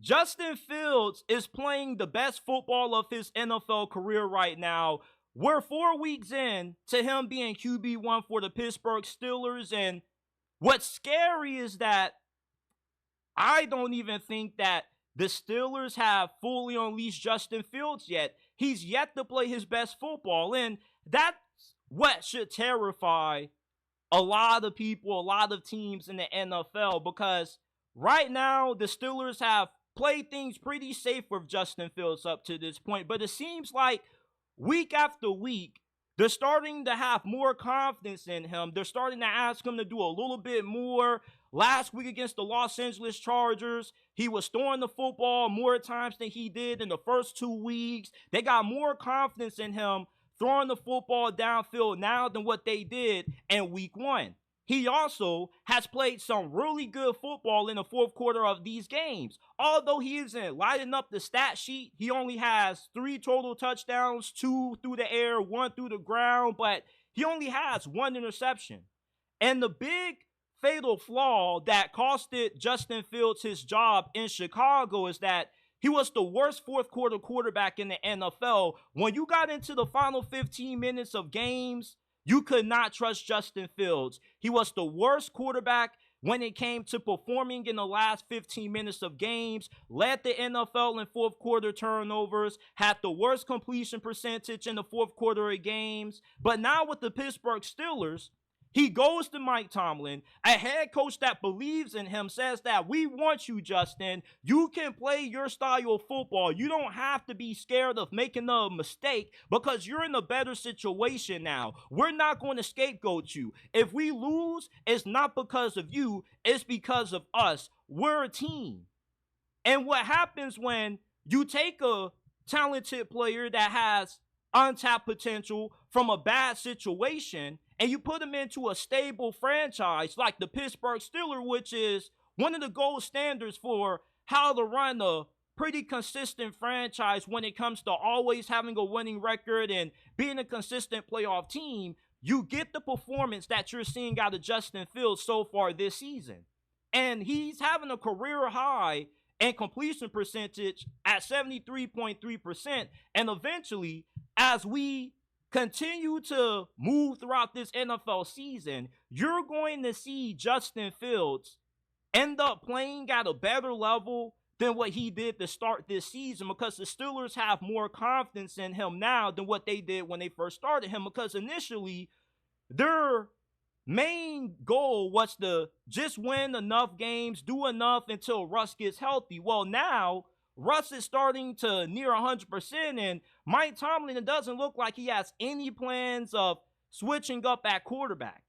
Justin Fields is playing the best football of his NFL career right now. We're 4 weeks in to him being QB1 for the Pittsburgh Steelers, and what's scary is that I don't even think that the Steelers have fully unleashed Justin Fields yet. He's yet to play his best football, and that's what should terrify a lot of people, a lot of teams in the NFL, because right now the Steelers have played things pretty safe with Justin Fields up to this point, but it seems like week after week, they're starting to have more confidence in him. They're starting to ask him to do a little bit more. Last week against the Los Angeles Chargers, he was throwing the football more times than he did in the first 2 weeks. They got more confidence in him throwing the football downfield now than what they did in week 1. He also has played some really good football in the fourth quarter of these games. Although he isn't lighting up the stat sheet, he only has 3 total touchdowns, 2 through the air, 1 through the ground, but he only has 1 interception. And the big fatal flaw that costed Justin Fields his job in Chicago is that he was the worst fourth quarter quarterback in the NFL. When you got into the final 15 minutes of games, you could not trust Justin Fields. He was the worst quarterback when it came to performing in the last 15 minutes of games, led the NFL in fourth quarter turnovers, had the worst completion percentage in the fourth quarter of games. But now with the Pittsburgh Steelers, he goes to Mike Tomlin, a head coach that believes in him, says that we want you, Justin. You can play your style of football. You don't have to be scared of making a mistake because you're in a better situation now. We're not going to scapegoat you. If we lose, it's not because of you. It's because of us. We're a team. And what happens when you take a talented player that has untapped potential from a bad situation and you put him into a stable franchise like the Pittsburgh Steelers, which is one of the gold standards for how to run a pretty consistent franchise when it comes to always having a winning record and being a consistent playoff team, you get the performance that you're seeing out of Justin Fields so far this season. And he's having a career high and completion percentage at 73.3%. And eventually, as we continue to move throughout this NFL season, you're going to see Justin Fields end up playing at a better level than what he did to start this season, because the Steelers have more confidence in him now than what they did when they first started him, because initially their main goal was to just win enough games, do enough until Russ gets healthy. Well, now Russ is starting to near 100%, and Mike Tomlin, it doesn't look like he has any plans of switching up at quarterback.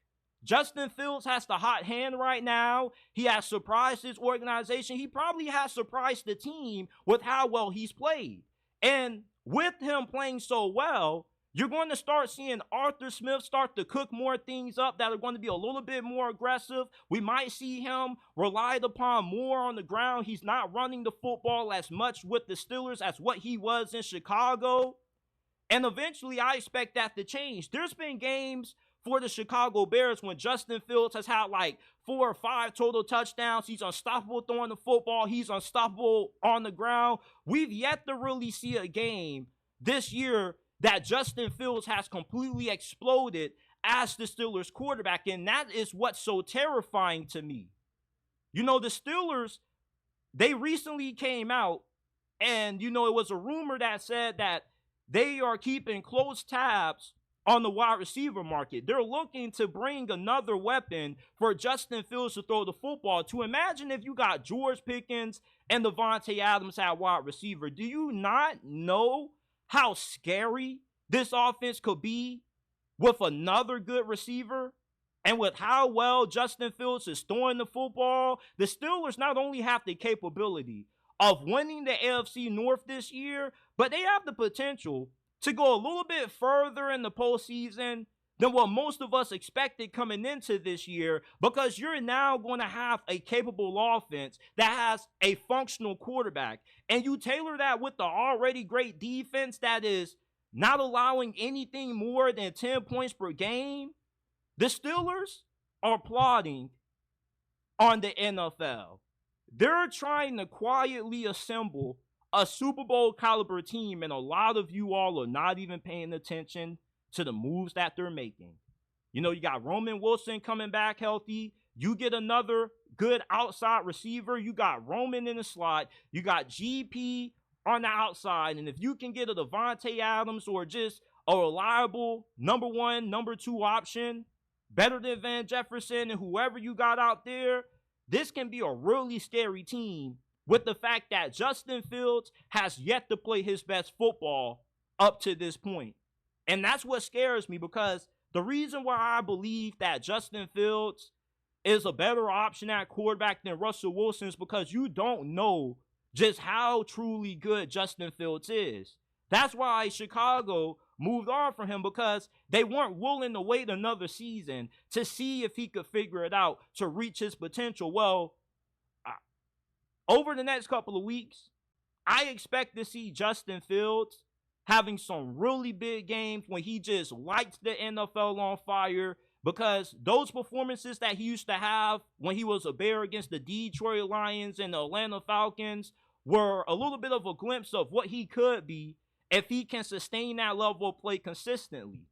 Justin Fields has the hot hand right now. He has surprised his organization. He probably has surprised the team with how well he's played. And with him playing so well, you're going to start seeing Arthur Smith start to cook more things up that are going to be a little bit more aggressive. We might see him relied upon more on the ground. He's not running the football as much with the Steelers as what he was in Chicago. And eventually, I expect that to change. There's been games for the Chicago Bears when Justin Fields has had like 4 or 5 total touchdowns. He's unstoppable throwing the football. He's unstoppable on the ground. We've yet to really see a game this year that Justin Fields has completely exploded as the Steelers quarterback. And that is what's so terrifying to me. You know, the Steelers, they recently came out and, you know, it was a rumor that said that they are keeping close tabs on the wide receiver market. They're looking to bring another weapon for Justin Fields to throw the football to. Imagine if you got George Pickens and Devontae Adams at wide receiver. Do you not know how scary this offense could be with another good receiver? And with how well Justin Fields is throwing the football, the Steelers not only have the capability of winning the AFC North this year, but they have the potential to go a little bit further in the postseason than what most of us expected coming into this year, because you're now going to have a capable offense that has a functional quarterback. And you tailor that with the already great defense that is not allowing anything more than 10 points per game. The Steelers are plotting on the NFL. they're trying to quietly assemble a Super Bowl caliber team, and a lot of you all are not even paying attention to the moves that they're making. You know, you got Roman Wilson coming back healthy. You get another good outside receiver. You got Roman in the slot. You got GP on the outside. And if you can get a Devontae Adams or just a reliable number one, number two option, better than Van Jefferson and whoever you got out there, this can be a really scary team, with the fact that Justin Fields has yet to play his best football up to this point. And that's what scares me, because the reason why I believe that Justin Fields is a better option at quarterback than Russell Wilson is because you don't know just how truly good Justin Fields is. That's why Chicago moved on from him, because they weren't willing to wait another season to see if he could figure it out to reach his potential. Well, over the next couple of weeks, I expect to see Justin Fields having some really big games when he just lights the NFL on fire, because those performances that he used to have when he was a Bear against the Detroit Lions and the Atlanta Falcons were a little bit of a glimpse of what he could be if he can sustain that level of play consistently.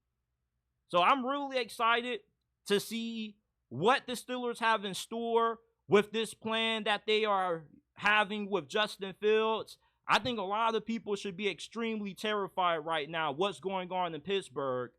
So I'm really excited to see what the Steelers have in store with this plan that they are having with Justin Fields. I think a lot of people should be extremely terrified right now what's going on in Pittsburgh,